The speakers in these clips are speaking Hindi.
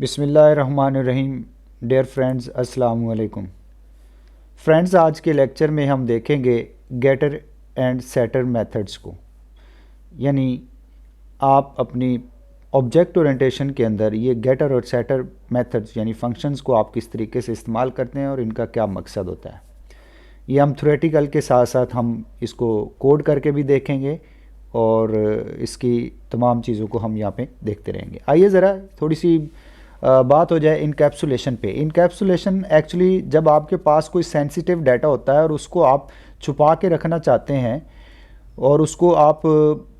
बिस्मिल्लाहिर्रहमानिर्रहीम। डियर फ्रेंड्स, अस्सलाम वालेकुम। फ्रेंड्स, आज के लेक्चर में हम देखेंगे गेटर एंड सेटर मेथड्स को। यानी आप अपनी ऑब्जेक्ट ओरिएंटेशन के अंदर ये गेटर और सेटर मेथड्स यानी फंक्शंस को आप किस तरीके से इस्तेमाल करते हैं और इनका क्या मकसद होता है, ये हम थ्योरेटिकल के साथ साथ हम इसको कोड करके भी देखेंगे और इसकी तमाम चीज़ों को हम यहाँ पे देखते रहेंगे। आइए ज़रा थोड़ी सी बात हो जाए इनकैप्सुलेशन पे। इनकैप्सुलेशन एक्चुअली जब आपके पास कोई सेंसिटिव डाटा होता है और उसको आप छुपा के रखना चाहते हैं और उसको आप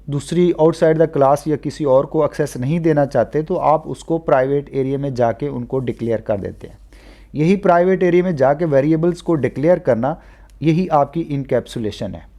दूसरी आउटसाइड द क्लास या किसी और को एक्सेस नहीं देना चाहते, तो आप उसको प्राइवेट एरिया में जाके उनको डिक्लेयर कर देते हैं। यही प्राइवेट एरिया में जाके वेरिएबल्स को डिक्लेयर करना, यही आपकी इनकैप्सुलेशन है।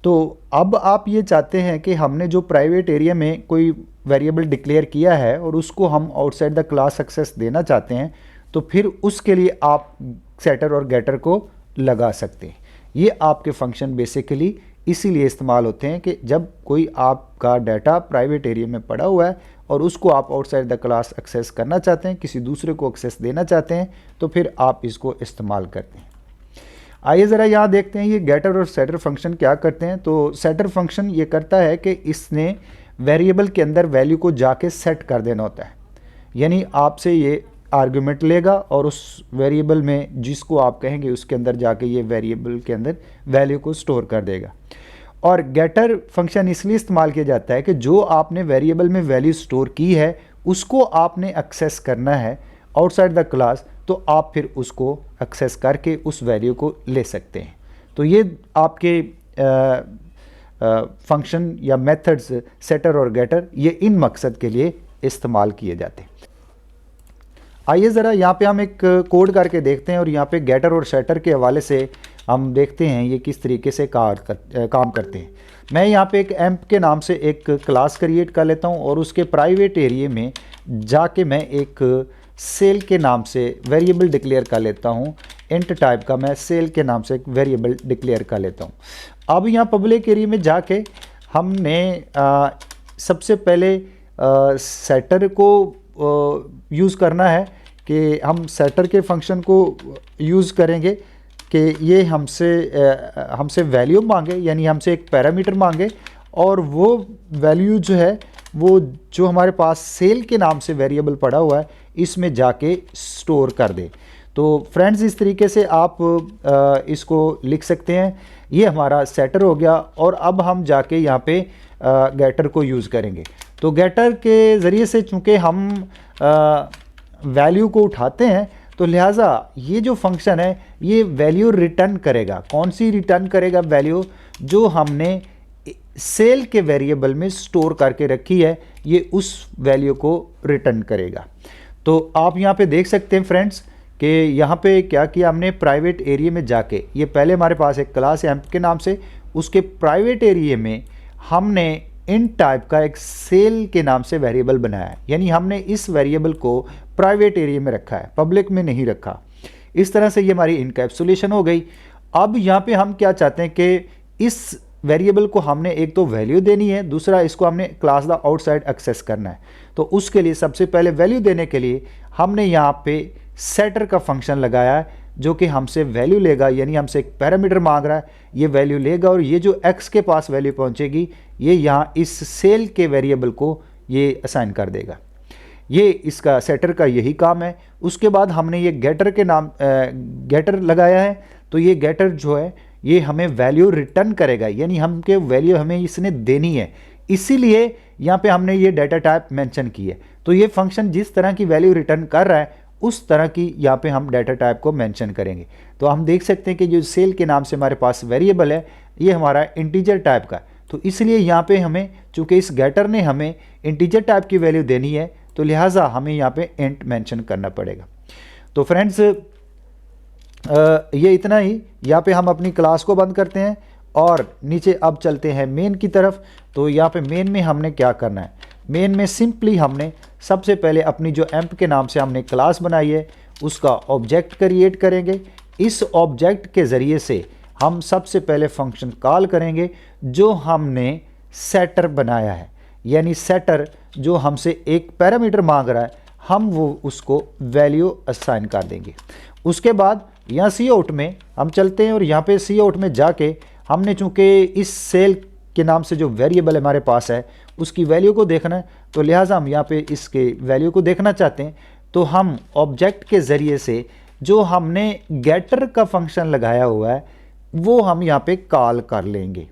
तो अब आप ये चाहते हैं कि हमने जो प्राइवेट एरिया में कोई वेरिएबल डिक्लेयर किया है और उसको हम आउटसाइड द क्लास एक्सेस देना चाहते हैं, तो फिर उसके लिए आप सेटर और गेटर को लगा सकते हैं। ये आपके फंक्शन बेसिकली इसीलिए इस्तेमाल होते हैं कि जब कोई आपका डाटा प्राइवेट एरिया में पड़ा हुआ है और उसको आप आउटसाइड द क्लास एक्सेस करना चाहते हैं, किसी दूसरे को एक्सेस देना चाहते हैं, तो फिर आप इसको इस्तेमाल करते हैं। आइए ज़रा यहाँ देखते हैं ये गेटर और सेटर फंक्शन क्या करते हैं। तो सेटर फंक्शन ये करता है कि इसने वेरिएबल के अंदर वैल्यू को जाके सेट कर देना होता है। यानी आपसे ये आर्गुमेंट लेगा और उस वेरिएबल में जिसको आप कहेंगे उसके अंदर जाके ये वेरिएबल के अंदर वैल्यू को स्टोर कर देगा। और गेटर फंक्शन इसलिए इस्तेमाल किया जाता है कि जो आपने वेरिएबल में वैल्यू स्टोर की है उसको आपने एक्सेस करना है आउटसाइड द क्लास, तो आप फिर उसको एक्सेस करके उस वैल्यू को ले सकते हैं। तो ये आपके फंक्शन या मेथड्स सेटर और गेटर ये इन मकसद के लिए इस्तेमाल किए जाते हैं। आइए ज़रा यहाँ पे हम एक कोड करके देखते हैं और यहाँ पे गेटर और सेटर के हवाले से हम देखते हैं ये किस तरीके से काम करते हैं। मैं यहाँ पे एक एम्प के नाम से एक क्लास क्रिएट कर लेता हूँ और उसके प्राइवेट एरिया में जाके मैं एक सेल के नाम से वेरिएबल डिक्लेयर कर लेता हूँ। इंट टाइप का मैं सेल के नाम से एक वेरिएबल डिक्लेयर कर लेता हूँ। अब यहाँ पब्लिक एरिया में जाके हमने सबसे पहले सेटर को यूज़ करना है कि हम सेटर के फंक्शन को यूज़ करेंगे कि ये हमसे वैल्यू मांगे, यानी हमसे एक पैरामीटर मांगे और वो वैल्यू जो है वो जो हमारे पास सेल के नाम से वेरिएबल पड़ा हुआ है इसमें जाके स्टोर कर दे। तो फ्रेंड्स, इस तरीके से आप इसको लिख सकते हैं। ये हमारा सेटर हो गया और अब हम जाके यहाँ पे गेटर को यूज़ करेंगे। तो गेटर के ज़रिए से चूँकि हम वैल्यू को उठाते हैं, तो लिहाजा ये जो फंक्शन है ये वैल्यू रिटर्न करेगा। कौन सी रिटर्न करेगा? वैल्यू जो हमने सेल के वेरिएबल में स्टोर करके रखी है, ये उस वैल्यू को रिटर्न करेगा। तो आप यहाँ पे देख सकते हैं फ्रेंड्स कि यहाँ पे क्या किया हमने, प्राइवेट एरिया में जाके, ये पहले हमारे पास एक क्लास है एम्प के नाम से, उसके प्राइवेट एरिया में हमने इन टाइप का एक सेल के नाम से वेरिएबल बनाया है। यानी हमने इस वेरिएबल को प्राइवेट एरिया में रखा है, पब्लिक में नहीं रखा। इस तरह से ये हमारी इनकैप्सुलेशन हो गई। अब यहाँ पे हम क्या चाहते हैं कि इस वेरिएबल को हमने एक तो वैल्यू देनी है, दूसरा इसको हमने क्लास द आउटसाइड एक्सेस करना है। तो उसके लिए सबसे पहले वैल्यू देने के लिए हमने यहाँ पे सेटर का फंक्शन लगाया है जो कि हमसे वैल्यू लेगा, यानी हमसे एक पैरामीटर मांग रहा है, ये वैल्यू लेगा और ये जो x के पास वैल्यू पहुँचेगी ये यहाँ इस सेल के वेरिएबल को ये असाइन कर देगा। ये इसका सेटर का यही काम है। उसके बाद हमने ये गेटर के नाम गेटर लगाया है। तो ये गेटर जो है ये हमें वैल्यू रिटर्न करेगा, यानी हमके वैल्यू हमें इसने देनी है, इसीलिए यहाँ पे हमने ये डाटा टाइप मेंशन की है। तो ये फंक्शन जिस तरह की वैल्यू रिटर्न कर रहा है उस तरह की यहाँ पे हम डाटा टाइप को मेंशन करेंगे। तो हम देख सकते हैं कि जो सेल के नाम से हमारे पास वेरिएबल है ये हमारा इंटीजर टाइप का, तो इसलिए यहाँ पे हमें, चूँकि इस गेटर ने हमें इंटीजर टाइप की वैल्यू देनी है, तो लिहाजा हमें यहाँ पे इंट मेंशन करना पड़ेगा। तो फ्रेंड्स, ये इतना ही। यहाँ पे हम अपनी क्लास को बंद करते हैं और नीचे अब चलते हैं मेन की तरफ। तो यहाँ पे मेन में हमने क्या करना है, मेन में सिंपली हमने सबसे पहले अपनी जो एम्प के नाम से हमने क्लास बनाई है उसका ऑब्जेक्ट क्रिएट करेंगे। इस ऑब्जेक्ट के ज़रिए से हम सबसे पहले फंक्शन कॉल करेंगे जो हमने सेटर बनाया है, यानी सेटर जो हमसे एक पैरामीटर मांग रहा है हम वो उसको वैल्यू असाइन कर देंगे। उसके बाद यहाँ सी आउट में हम चलते हैं और यहाँ पे सी आउट में जाके हमने चूँकि इस सेल के नाम से जो वेरिएबल हमारे पास है उसकी वैल्यू को देखना है, तो लिहाजा हम यहाँ पे इसके वैल्यू को देखना चाहते हैं। तो हम ऑब्जेक्ट के ज़रिए से जो हमने गेटर का फंक्शन लगाया हुआ है वो हम यहाँ पे कॉल कर लेंगे।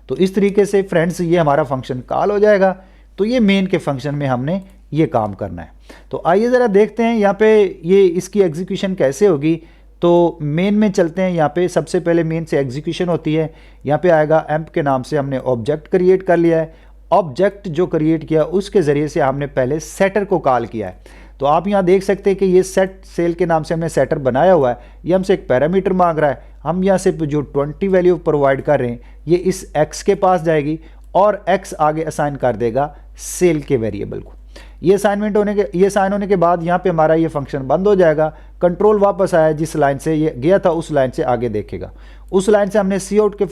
तो इस तरीके से फ्रेंड्स ये हमारा फंक्शन कॉल हो जाएगा। तो ये मेन के फंक्शन में हमने ये काम करना है। तो आइए ज़रा देखते हैं यहाँ पे ये इसकी एग्जीक्यूशन कैसे होगी। तो मेन में चलते हैं। यहाँ पे सबसे पहले मेन से एग्जीक्यूशन होती है। यहाँ पे आएगा एम्प के नाम से हमने ऑब्जेक्ट क्रिएट कर लिया है। ऑब्जेक्ट जो क्रिएट किया उसके ज़रिए से हमने पहले सेटर को कॉल किया है। तो आप यहाँ देख सकते हैं कि ये सेट सेल के नाम से हमने सेटर बनाया हुआ है। ये हमसे एक पैरामीटर मांग रहा है। हम यहाँ से जो 20 वैल्यू प्रोवाइड कर रहे हैं ये इस x के पास जाएगी और x आगे असाइन कर देगा सेल के वेरिएबल को। ये साइन होने के बाद यहाँ पे हमारा ये फंक्शन बंद हो जाएगा। कंट्रोल वापस आया, जिस लाइन से ये गया था उस लाइन से आगे देखेगा। उस लाइन से हमने सी आउट के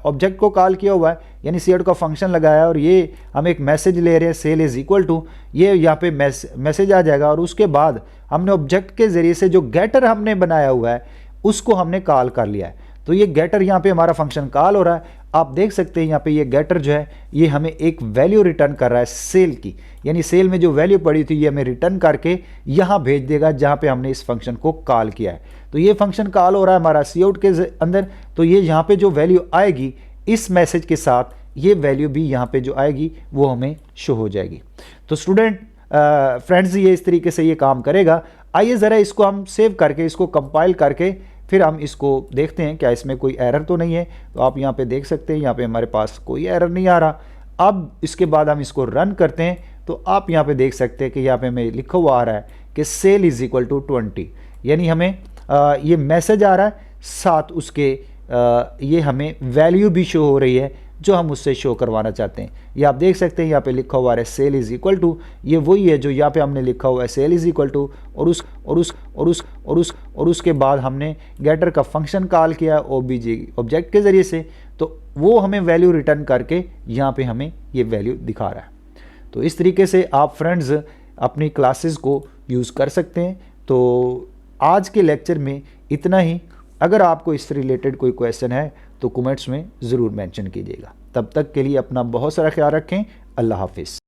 ऑब्जेक्ट को कॉल किया हुआ है, यानी सी आउट का फंक्शन लगाया और ये हम एक मैसेज ले रहे हैं सेल इज इक्वल टू, ये यहाँ पे मैसेज आ जाएगा। और उसके बाद हमने ऑब्जेक्ट के ज़रिए से जो गेटर हमने बनाया हुआ है उसको हमने कॉल कर लिया है। तो ये गेटर यहाँ पे हमारा फंक्शन कॉल हो रहा है। आप देख सकते हैं यहाँ पे ये गेटर जो है ये हमें एक वैल्यू रिटर्न कर रहा है सेल की, यानी सेल में जो वैल्यू पड़ी थी ये हमें रिटर्न करके यहाँ भेज देगा जहाँ पे हमने इस फंक्शन को कॉल किया है। तो ये फंक्शन कॉल हो रहा है हमारा सी आउट के अंदर। तो ये यहाँ पे जो वैल्यू आएगी इस मैसेज के साथ ये वैल्यू भी यहाँ पे जो आएगी वो हमें शो हो जाएगी। तो स्टूडेंट फ्रेंड्स ये इस तरीके से ये काम करेगा। आइए ज़रा इसको हम सेव करके इसको कंपाइल करके फिर हम इसको देखते हैं क्या इसमें कोई एरर तो नहीं है। तो आप यहाँ पे देख सकते हैं यहाँ पे हमारे पास कोई एरर नहीं आ रहा। अब इसके बाद हम इसको रन करते हैं तो आप यहाँ पे देख सकते हैं कि यहाँ पे हमें लिखा हुआ आ रहा है कि सेल इज इक्वल टू 20, यानी हमें ये मैसेज आ रहा है, साथ उसके ये हमें वैल्यू भी शो हो रही है जो हम उससे शो करवाना चाहते हैं। ये आप देख सकते हैं यहाँ पे लिखा हुआ है सेल इज इक्वल टू, ये वही है जो यहाँ पे हमने लिखा हुआ है सेल इज इक्वल टू, और उसके बाद हमने गेटर का फंक्शन कॉल किया ओबीजे ऑब्जेक्ट के ज़रिए से। तो वो हमें वैल्यू रिटर्न करके यहाँ पे हमें ये वैल्यू दिखा रहा है। तो इस तरीके से आप फ्रेंड्स अपनी क्लासेस को यूज़ कर सकते हैं। तो आज के लेक्चर में इतना ही। अगर आपको इससे रिलेटेड कोई क्वेश्चन है तो कमेंट्स में ज़रूर मेंशन कीजिएगा। तब तक के लिए अपना बहुत सारा ख्याल रखें। अल्लाह हाफिज़।